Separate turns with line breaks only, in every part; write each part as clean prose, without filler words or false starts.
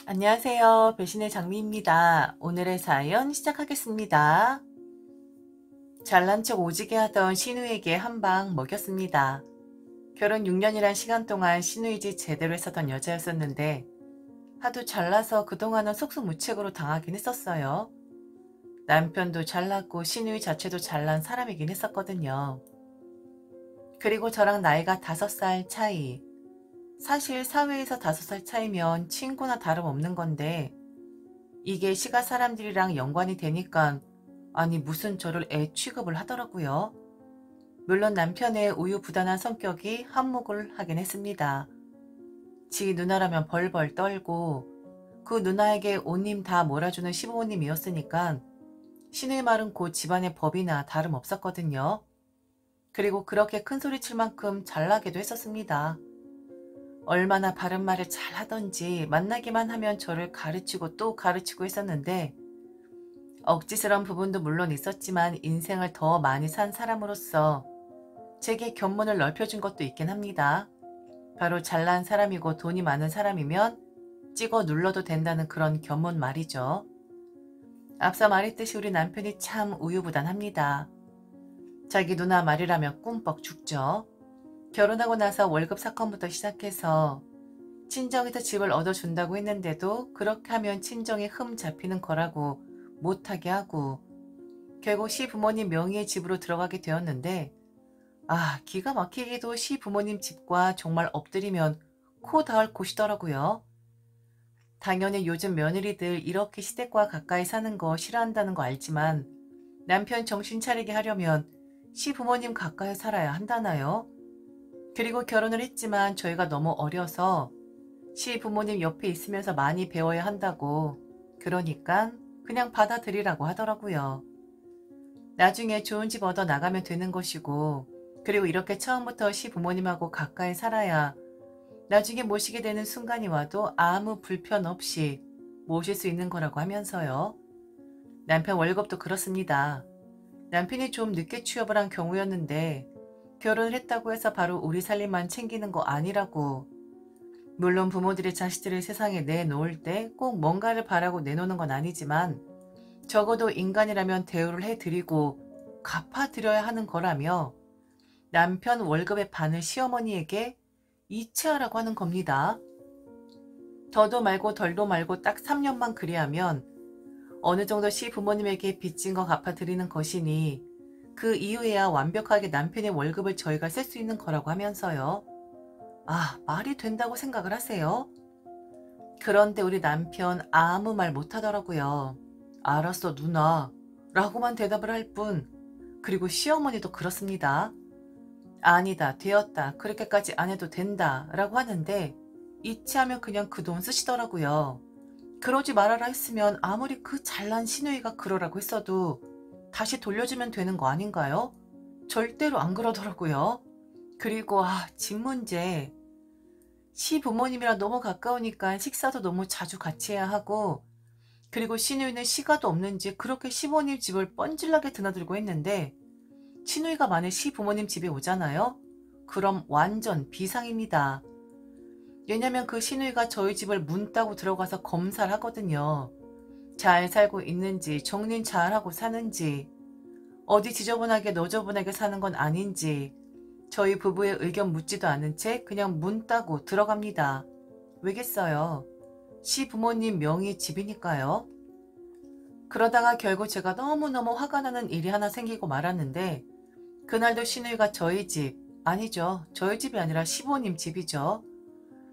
안녕하세요. 배신의 장미입니다. 오늘의 사연 시작하겠습니다. 잘난 척 오지게 하던 신우에게 한 방 먹였습니다. 결혼 6년이란 시간 동안 신우이지 제대로 했었던 여자였었는데 하도 잘나서 그동안은 속수무책으로 당하긴 했었어요. 남편도 잘났고 신우이 자체도 잘난 사람이긴 했었거든요. 그리고 저랑 나이가 5살 차이. 사실 사회에서 5살 차이면 친구나 다름없는 건데 이게 시가 사람들이랑 연관이 되니까 아니 무슨 저를 애 취급을 하더라고요. 물론 남편의 우유부단한 성격이 한몫을 하긴 했습니다. 지 누나라면 벌벌 떨고 그 누나에게 온 힘 다 몰아주는 시부모님이었으니까 신의 말은 곧 집안의 법이나 다름없었거든요. 그리고 그렇게 큰 소리 칠 만큼 잘나게도 했었습니다. 얼마나 바른 말을 잘 하던지 만나기만 하면 저를 가르치고 또 가르치고 했었는데 억지스러운 부분도 물론 있었지만 인생을 더 많이 산 사람으로서 제게 견문을 넓혀준 것도 있긴 합니다. 바로 잘난 사람이고 돈이 많은 사람이면 찍어 눌러도 된다는 그런 견문 말이죠. 앞서 말했듯이 우리 남편이 참 우유부단합니다. 자기 누나 말이라면 꿈뻑 죽죠. 결혼하고 나서 월급 사건부터 시작해서 친정에서 집을 얻어준다고 했는데도 그렇게 하면 친정에 흠 잡히는 거라고 못하게 하고 결국 시부모님 명의의 집으로 들어가게 되었는데 기가 막히게도 시부모님 집과 정말 엎드리면 코 닿을 곳이더라고요. 당연히 요즘 며느리들 이렇게 시댁과 가까이 사는 거 싫어한다는 거 알지만 남편 정신 차리게 하려면 시부모님 가까이 살아야 한다나요? 그리고 결혼을 했지만 저희가 너무 어려서 시부모님 옆에 있으면서 많이 배워야 한다고 그러니까 그냥 받아들이라고 하더라고요. 나중에 좋은 집 얻어 나가면 되는 것이고 그리고 이렇게 처음부터 시부모님하고 가까이 살아야 나중에 모시게 되는 순간이 와도 아무 불편 없이 모실 수 있는 거라고 하면서요. 남편 월급도 그렇습니다. 남편이 좀 늦게 취업을 한 경우였는데 결혼을 했다고 해서 바로 우리 살림만 챙기는 거 아니라고. 물론 부모들이 자식들을 세상에 내놓을 때 꼭 뭔가를 바라고 내놓는 건 아니지만 적어도 인간이라면 대우를 해드리고 갚아드려야 하는 거라며 남편 월급의 반을 시어머니에게 이체하라고 하는 겁니다. 더도 말고 덜도 말고 딱 3년만 그리하면 어느 정도 시부모님에게 빚진 거 갚아드리는 것이니 그 이후에야 완벽하게 남편의 월급을 저희가 쓸 수 있는 거라고 하면서요. 말이 된다고 생각을 하세요? 그런데 우리 남편 아무 말 못하더라고요. 알았어 누나 라고만 대답을 할 뿐. 그리고 시어머니도 그렇습니다. 아니다 되었다 그렇게까지 안 해도 된다 라고 하는데 이치하면 그냥 그 돈 쓰시더라고요. 그러지 말아라 했으면 아무리 그 잘난 시누이가 그러라고 했어도 다시 돌려주면 되는 거 아닌가요? 절대로 안 그러더라고요. 그리고 집 문제. 시부모님이랑 너무 가까우니까 식사도 너무 자주 같이 해야 하고 그리고 시누이는 시가도 없는지 그렇게 시부모님 집을 뻔질나게 드나들고 했는데 시누이가 만약 시부모님 집에 오잖아요? 그럼 완전 비상입니다. 왜냐면 그 시누이가 저희 집을 문 따고 들어가서 검사를 하거든요. 잘 살고 있는지 정린 잘하고 사는지 어디 지저분하게 너저분하게 사는 건 아닌지 저희 부부의 의견 묻지도 않은 채 그냥 문 따고 들어갑니다. 왜겠어요? 시부모님 명의 집이니까요. 그러다가 결국 제가 너무너무 화가 나는 일이 하나 생기고 말았는데 그날도 시누이가 저희 집, 아니죠. 저희 집이 아니라 시부모님 집이죠.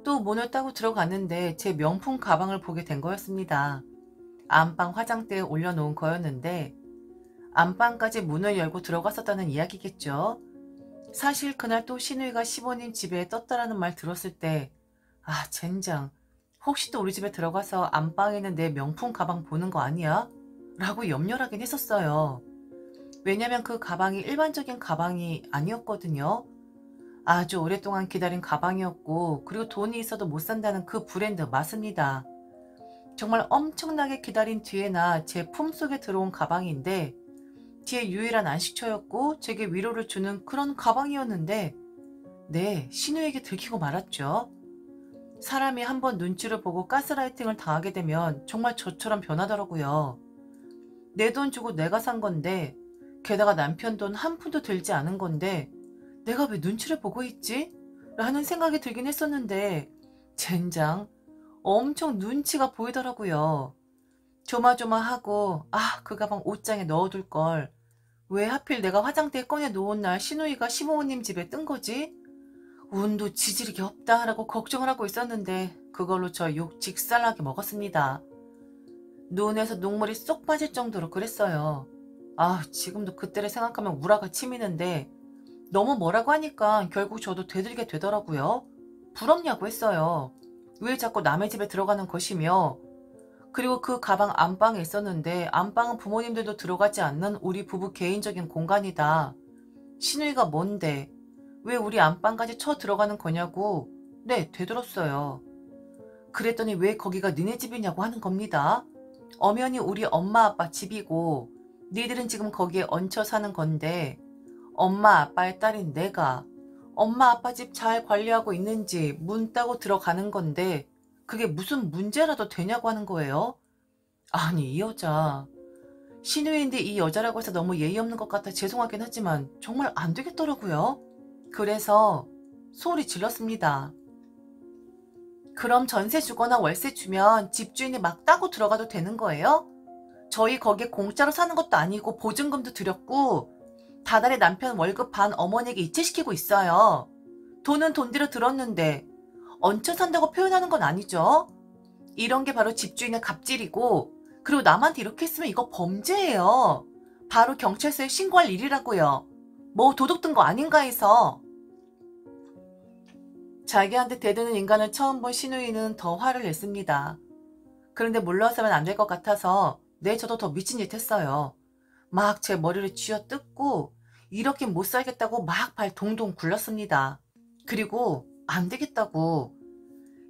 또 문을 따고 들어갔는데 제 명품 가방을 보게 된 거였습니다. 안방 화장대에 올려놓은 거였는데 안방까지 문을 열고 들어갔었다는 이야기겠죠. 사실 그날 또 시누이가 시부모님 집에 떴다라는 말 들었을 때 젠장 혹시 또 우리 집에 들어가서 안방에 있는 내 명품 가방 보는 거 아니야? 라고 염려하긴 했었어요. 왜냐면 그 가방이 일반적인 가방이 아니었거든요. 아주 오랫동안 기다린 가방이었고 그리고 돈이 있어도 못 산다는 그 브랜드 맞습니다. 정말 엄청나게 기다린 뒤에나 제 품속에 들어온 가방인데 제 유일한 안식처였고 제게 위로를 주는 그런 가방이었는데 네, 신우에게 들키고 말았죠. 사람이 한번 눈치를 보고 가스라이팅을 당하게 되면 정말 저처럼 변하더라고요. 내 돈 주고 내가 산 건데, 게다가 남편 돈 한 푼도 들지 않은 건데 내가 왜 눈치를 보고 있지? 라는 생각이 들긴 했었는데 젠장 엄청 눈치가 보이더라고요. 조마조마하고 그 가방 옷장에 넣어둘 걸. 왜 하필 내가 화장대에 꺼내 놓은 날 신우이가 시부모님 집에 뜬 거지? 운도 지지력이 없다라고 걱정을 하고 있었는데 그걸로 저 욕 직살나게 먹었습니다. 눈에서 눈물이 쏙 빠질 정도로 그랬어요. 지금도 그때를 생각하면 우라가 치미는데 너무 뭐라고 하니까 결국 저도 되들게 되더라고요. 부럽냐고 했어요. 왜 자꾸 남의 집에 들어가는 것이며, 그리고 그 가방 안방에 있었는데 안방은 부모님들도 들어가지 않는 우리 부부 개인적인 공간이다. 신우이가 뭔데 왜 우리 안방까지 쳐 들어가는 거냐고 네 되들었어요. 그랬더니 왜 거기가 니네 집이냐고 하는 겁니다. 엄연히 우리 엄마 아빠 집이고 니들은 지금 거기에 얹혀 사는 건데 엄마 아빠의 딸인 내가 엄마 아빠 집 잘 관리하고 있는지 문 따고 들어가는 건데 그게 무슨 문제라도 되냐고 하는 거예요. 아니 이 여자 신우인데 이 여자라고 해서 너무 예의 없는 것 같아 죄송하긴 하지만 정말 안 되겠더라고요. 그래서 소리 질렀습니다. 그럼 전세 주거나 월세 주면 집주인이 막 따고 들어가도 되는 거예요? 저희 거기에 공짜로 사는 것도 아니고 보증금도 드렸고 다달에 남편 월급 반 어머니에게 이체시키고 있어요. 돈은 돈대로 들었는데 얹혀 산다고 표현하는 건 아니죠? 이런 게 바로 집주인의 갑질이고 그리고 남한테 이렇게 했으면 이거 범죄예요. 바로 경찰서에 신고할 일이라고요. 뭐 도둑 든 거 아닌가 해서. 자기한테 대드는 인간을 처음 본 신우이는 더 화를 냈습니다. 그런데 물러서면 안 될 것 같아서 저도 더 미친 짓 했어요. 막 제 머리를 쥐어뜯고 이렇게 못 살겠다고 막 발 동동 굴렀습니다. 그리고 안 되겠다고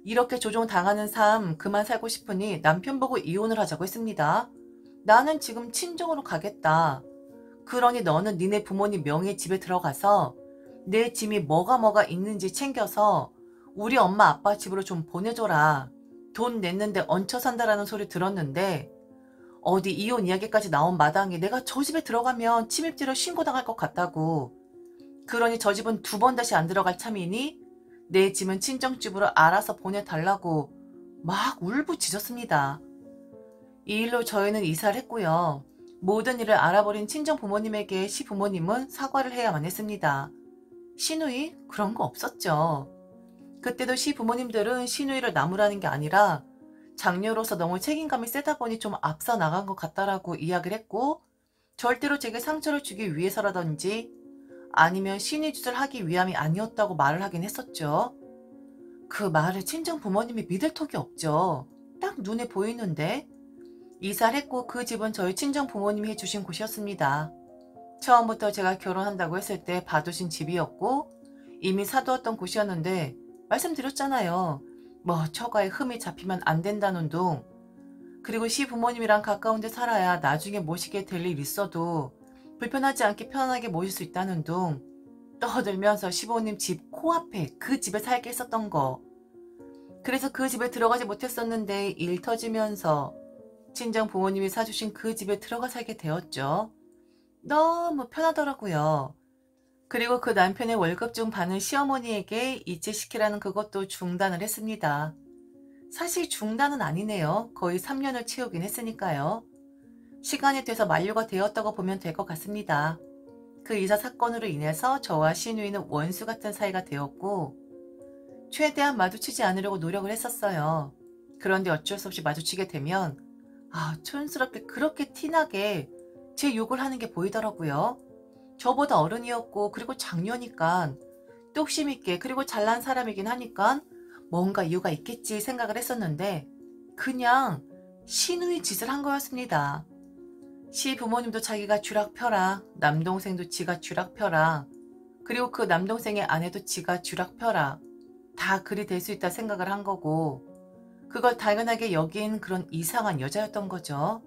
이렇게 조종당하는 삶 그만 살고 싶으니 남편 보고 이혼을 하자고 했습니다. 나는 지금 친정으로 가겠다. 그러니 너는 니네 부모님 명의 집에 들어가서 내 짐이 뭐가 있는지 챙겨서 우리 엄마 아빠 집으로 좀 보내줘라. 돈 냈는데 얹혀 산다라는 소리 들었는데 어디 이혼 이야기까지 나온 마당에 내가 저 집에 들어가면 침입죄로 신고당할 것 같다고. 그러니 저 집은 두 번 다시 안 들어갈 참이니 내 짐은 친정집으로 알아서 보내달라고 막 울부짖었습니다. 이 일로 저희는 이사를 했고요. 모든 일을 알아버린 친정 부모님에게 시부모님은 사과를 해야만 했습니다. 시누이? 그런 거 없었죠. 그때도 시부모님들은 시누이를 나무라는 게 아니라 장녀로서 너무 책임감이 세다 보니 좀 앞서 나간 것 같다라고 이야기를 했고 절대로 제게 상처를 주기 위해서라든지 아니면 신의짓을 하기 위함이 아니었다고 말을 하긴 했었죠. 그 말을 친정 부모님이 믿을 턱이 없죠. 딱 눈에 보이는데 이사를 했고 그 집은 저희 친정 부모님이 해주신 곳이었습니다. 처음부터 제가 결혼한다고 했을 때 봐두신 집이었고 이미 사두었던 곳이었는데 말씀드렸잖아요. 뭐 처가에 흠이 잡히면 안 된다는 둥. 그리고 시부모님이랑 가까운 데 살아야 나중에 모시게 될 일 있어도 불편하지 않게 편안하게 모실 수 있다는 둥. 떠들면서 시부모님 집 코앞에 그 집에 살게 했었던 거. 그래서 그 집에 들어가지 못했었는데 일 터지면서 친정 부모님이 사주신 그 집에 들어가 살게 되었죠. 너무 편하더라고요. 그리고 그 남편의 월급중 반을 시어머니에게 이체시키라는 그것도 중단을 했습니다. 사실 중단은 아니네요. 거의 3년을 채우긴 했으니까요. 시간이 돼서 만료가 되었다고 보면 될 것 같습니다. 그 이사 사건으로 인해서 저와 신우이는 원수 같은 사이가 되었고 최대한 마주치지 않으려고 노력을 했었어요. 그런데 어쩔 수 없이 마주치게 되면 촌스럽게 그렇게 티나게 제 욕을 하는 게 보이더라고요. 저보다 어른이었고 그리고 장녀니까 뚝심 있게 그리고 잘난 사람이긴 하니까 뭔가 이유가 있겠지 생각을 했었는데 그냥 시누이 짓을 한 거였습니다. 시부모님도 자기가 쥐락 펴라, 남동생도 지가 쥐락 펴라, 그리고 그 남동생의 아내도 지가 쥐락 펴라. 다 그리 될 수 있다 생각을 한 거고 그걸 당연하게 여긴 그런 이상한 여자였던 거죠.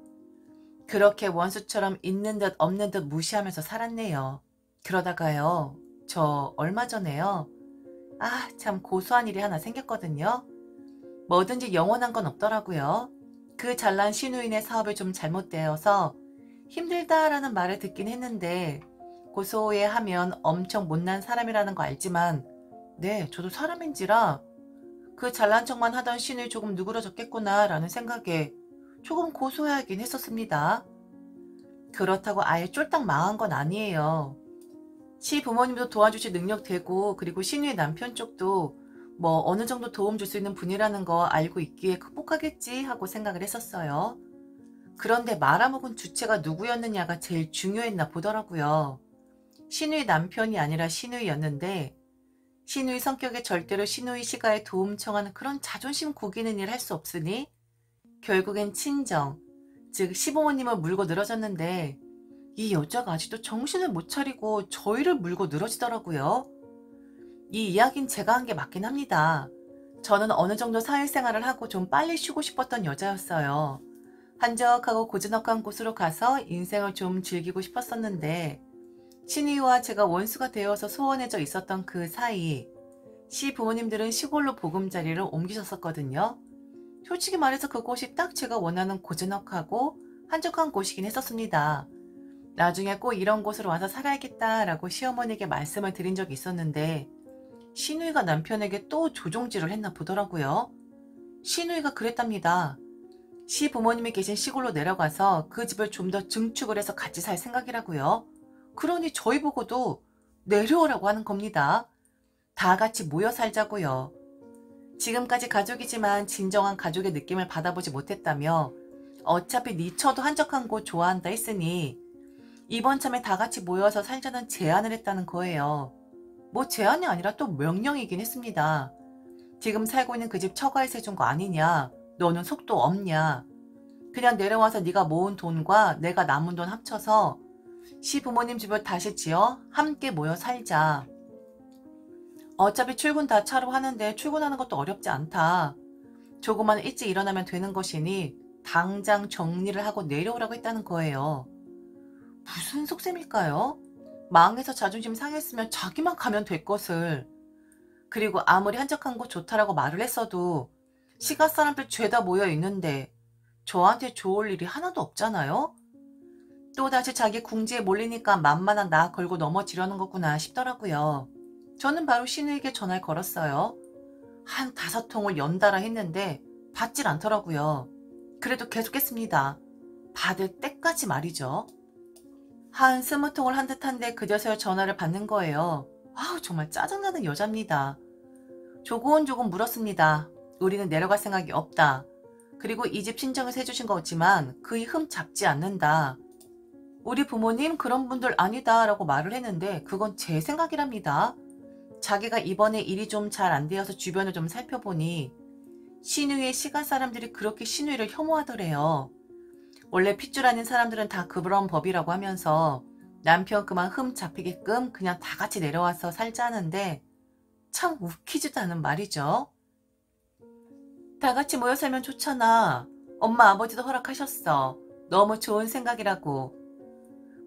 그렇게 원수처럼 있는 듯 없는 듯 무시하면서 살았네요. 그러다가요. 저 얼마 전에요. 참 고소한 일이 하나 생겼거든요. 뭐든지 영원한 건 없더라고요. 그 잘난 시누이네 사업이 좀 잘못되어서 힘들다라는 말을 듣긴 했는데 고소해 하면 엄청 못난 사람이라는 거 알지만 네, 저도 사람인지라 그 잘난 척만 하던 시누이 조금 누그러졌겠구나 라는 생각에 조금 고소해하긴 했었습니다. 그렇다고 아예 쫄딱 망한 건 아니에요. 시 부모님도 도와주실 능력 되고 그리고 시누이 남편 쪽도 뭐 어느 정도 도움 줄 수 있는 분이라는 거 알고 있기에 극복하겠지 하고 생각을 했었어요. 그런데 말아먹은 주체가 누구였느냐가 제일 중요했나 보더라고요. 시누이 남편이 아니라 시누이였는데 시누이 성격에 절대로 시누이 시가에 도움 청하는 그런 자존심 구기는 일 할 수 없으니 결국엔 친정, 즉 시부모님을 물고 늘어졌는데 이 여자가 아직도 정신을 못 차리고 저희를 물고 늘어지더라고요. 이 이야기는 제가 한 게 맞긴 합니다. 저는 어느 정도 사회생활을 하고 좀 빨리 쉬고 싶었던 여자였어요. 한적하고 고즈넉한 곳으로 가서 인생을 좀 즐기고 싶었었는데 신이와 제가 원수가 되어서 소원해져 있었던 그 사이 시 부모님들은 시골로 보금자리를 옮기셨었거든요. 솔직히 말해서 그곳이 딱 제가 원하는 고즈넉하고 한적한 곳이긴 했었습니다. 나중에 꼭 이런 곳으로 와서 살아야겠다라고 시어머니에게 말씀을 드린 적이 있었는데 시누이가 남편에게 또 조종질을 했나 보더라고요. 시누이가 그랬답니다. 시 부모님이 계신 시골로 내려가서 그 집을 좀 더 증축을 해서 같이 살 생각이라고요. 그러니 저희 보고도 내려오라고 하는 겁니다. 다 같이 모여 살자고요. 지금까지 가족이지만 진정한 가족의 느낌을 받아보지 못했다며 어차피 니처도 한적한 곳 좋아한다 했으니 이번 참에 다 같이 모여서 살자는 제안을 했다는 거예요. 뭐 제안이 아니라 또 명령이긴 했습니다. 지금 살고 있는 그 집 처가에서 해준 거 아니냐? 너는 속도 없냐? 그냥 내려와서 네가 모은 돈과 내가 남은 돈 합쳐서 시부모님 집을 다시 지어 함께 모여 살자. 어차피 출근 다 차로 하는데 출근하는 것도 어렵지 않다. 조금만 일찍 일어나면 되는 것이니 당장 정리를 하고 내려오라고 했다는 거예요. 무슨 속셈일까요? 망해서 자존심 상했으면 자기만 가면 될 것을. 그리고 아무리 한적한 곳 좋다라고 말을 했어도 시가 사람들 죄다 모여 있는데 저한테 좋을 일이 하나도 없잖아요? 또다시 자기 궁지에 몰리니까 만만한 나 걸고 넘어지려는 거구나 싶더라고요. 저는 바로 신우에게 전화를 걸었어요. 한 5통을 연달아 했는데 받질 않더라고요. 그래도 계속했습니다. 받을 때까지 말이죠. 한 20통을 한 듯한데 그제서야 전화를 받는 거예요. 아우 정말 짜증나는 여자입니다. 조곤조곤 물었습니다. 우리는 내려갈 생각이 없다. 그리고 이 집 신청을 해주신 거지만 그이 흠 잡지 않는다. 우리 부모님 그런 분들 아니다 라고 말을 했는데 그건 제 생각이랍니다. 자기가 이번에 일이 좀 잘 안 되어서 주변을 좀 살펴보니 시누이의 시간 사람들이 그렇게 시누이를 혐오하더래요. 원래 핏줄 아닌 사람들은 다 그런 법이라고 하면서 남편 그만 흠 잡히게끔 그냥 다 같이 내려와서 살자는데 참 웃기지도 않은 말이죠. 다 같이 모여 살면 좋잖아. 엄마 아버지도 허락하셨어. 너무 좋은 생각이라고.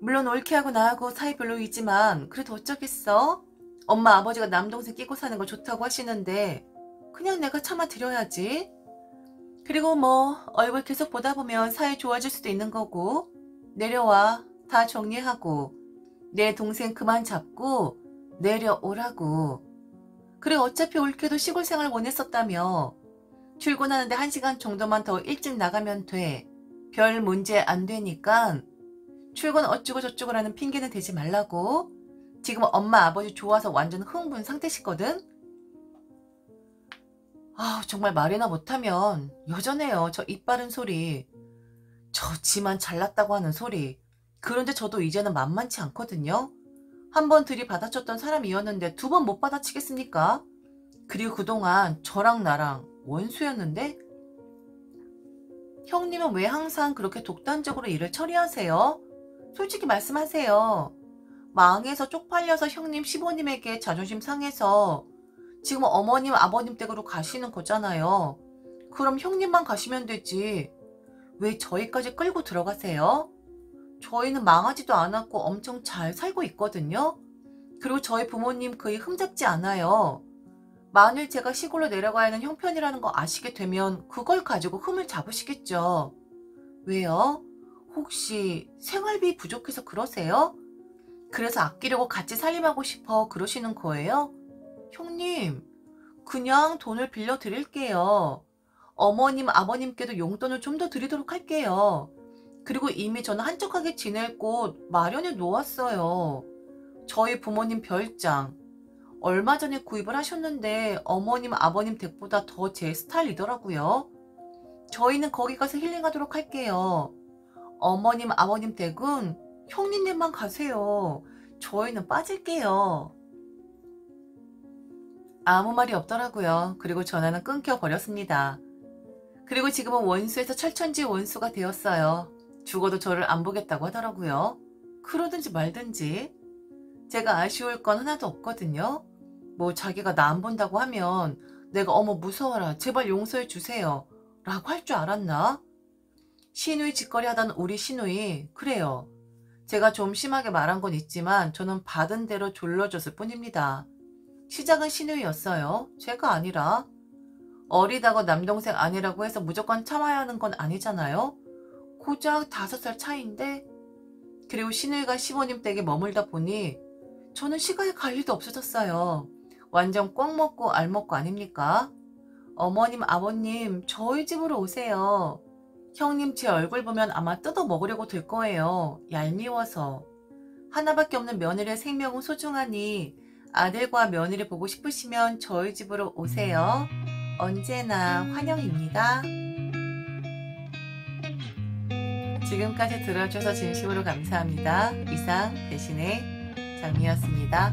물론 올케하고 나하고 사이 별로이지만 그래도 어쩌겠어? 엄마 아버지가 남동생 끼고 사는 거 좋다고 하시는데 그냥 내가 참아드려야지. 그리고 뭐 얼굴 계속 보다 보면 사이 좋아질 수도 있는 거고. 내려와. 다 정리하고 내 동생 그만 잡고 내려오라고. 그리고 어차피 올케도 시골 생활 원했었다며. 출근하는데 1시간 정도만 더 일찍 나가면 돼. 별 문제 안 되니까 출근 어쩌고 저쩌고라는 핑계는 대지 말라고. 지금 엄마 아버지 좋아서 완전 흥분 상태시거든. 아 정말 말이나 못하면 여전해요. 저 입 바른 소리. 저 지만 잘났다고 하는 소리. 그런데 저도 이제는 만만치 않거든요. 한 번 들이받아쳤던 사람이었는데 2번 못 받아치겠습니까? 그리고 그동안 저랑 나랑 원수였는데 형님은 왜 항상 그렇게 독단적으로 일을 처리하세요? 솔직히 말씀하세요. 망해서 쪽팔려서 형님 시부모님에게 자존심 상해서 지금 어머님 아버님 댁으로 가시는 거잖아요. 그럼 형님만 가시면 되지. 왜 저희까지 끌고 들어가세요? 저희는 망하지도 않았고 엄청 잘 살고 있거든요. 그리고 저희 부모님 거의 흠잡지 않아요. 만일 제가 시골로 내려가야 하는 형편이라는 거 아시게 되면 그걸 가지고 흠을 잡으시겠죠. 왜요? 혹시 생활비 부족해서 그러세요? 그래서 아끼려고 같이 살림하고 싶어 그러시는 거예요? 형님, 그냥 돈을 빌려 드릴게요. 어머님, 아버님께도 용돈을 좀 더 드리도록 할게요. 그리고 이미 저는 한적하게 지낼 곳 마련해 놓았어요. 저희 부모님 별장. 얼마 전에 구입을 하셨는데 어머님, 아버님 댁보다 더 제 스타일이더라고요. 저희는 거기 가서 힐링하도록 할게요. 어머님, 아버님 댁은 형님네만 가세요. 저희는 빠질게요. 아무 말이 없더라고요. 그리고 전화는 끊겨버렸습니다. 그리고 지금은 원수에서 철천지 원수가 되었어요. 죽어도 저를 안 보겠다고 하더라고요. 그러든지 말든지. 제가 아쉬울 건 하나도 없거든요. 뭐 자기가 나 안 본다고 하면 내가 어머 무서워라 제발 용서해 주세요 라고 할 줄 알았나? 시누이 짓거리 하던 우리 시누이 그래요. 제가 좀 심하게 말한 건 있지만 저는 받은 대로 졸라줬을 뿐입니다. 시작은 시누이였어요. 제가 아니라. 어리다고 남동생 아니라고 해서 무조건 참아야 하는 건 아니잖아요. 고작 5살 차이인데. 그리고 시누이가 시부님 댁에 머물다 보니 저는 시간에 갈 일도 없어졌어요. 완전 꽉 먹고 알 먹고 아닙니까? 어머님, 아버님, 저희 집으로 오세요. 형님 제 얼굴 보면 아마 뜯어 먹으려고 들 거예요. 얄미워서. 하나밖에 없는 며느리의 생명은 소중하니 아들과 며느리 보고 싶으시면 저희 집으로 오세요. 언제나 환영입니다. 지금까지 들어주셔서 진심으로 감사합니다. 이상 배신의 장미였습니다.